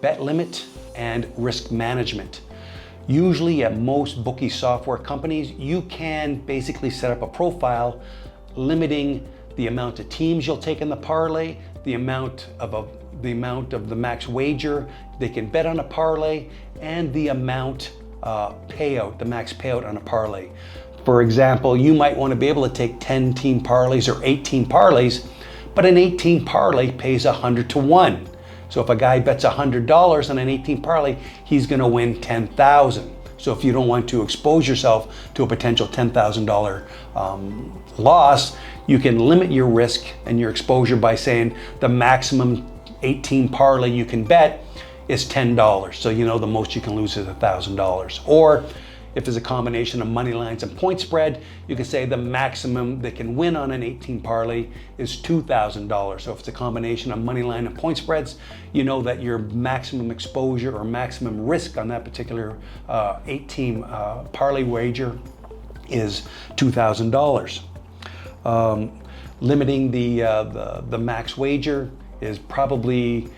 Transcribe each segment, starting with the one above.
bet limit, and risk management. Usually at most bookie software companies, you can basically set up a profile limiting the amount of teams you'll take in the parlay, the amount of the max wager they can bet on a parlay, and the amount payout, the max payout on a parlay. For example, you might want to be able to take 10 team parlays or 18 parlays, but an 18 parlay pays 100 to 1. So if a guy bets $100 on an 18 parlay, he's going to win 10,000. So if you don't want to expose yourself to a potential $10,000 loss, you can limit your risk and your exposure by saying the maximum 18 parlay you can bet is $10. So you know the most you can lose is $1,000. Or if there's a combination of money lines and point spread, you can say the maximum they can win on an 18 parlay is $2,000. So if it's a combination of money line and point spreads, you know that your maximum exposure or maximum risk on that particular 18 parlay wager is $2,000. Limiting the max wager is probably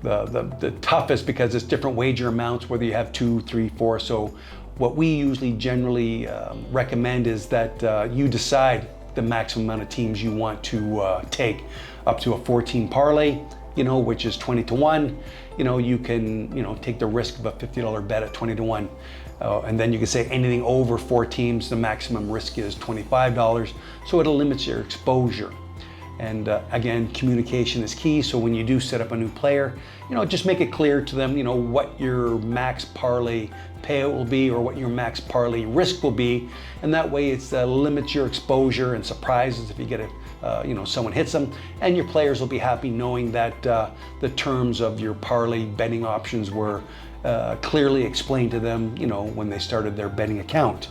the toughest because it's different wager amounts, whether you have 2, 3, 4. So what we usually generally recommend is that you decide the maximum amount of teams you want to take, up to a 14 parlay, which is 20 to 1. You can, take the risk of a $50 bet at 20 to 1. And then you can say anything over 4 teams, the maximum risk is $25. So it'll limit your exposure. And again, communication is key. So when you do set up a new player, just make it clear to them, what your max parlay payout will be or what your max parlay risk will be. And that way it limits your exposure and surprises if you get someone hits them. And your players will be happy knowing that the terms of your parlay betting options were clearly explained to them, when they started their betting account.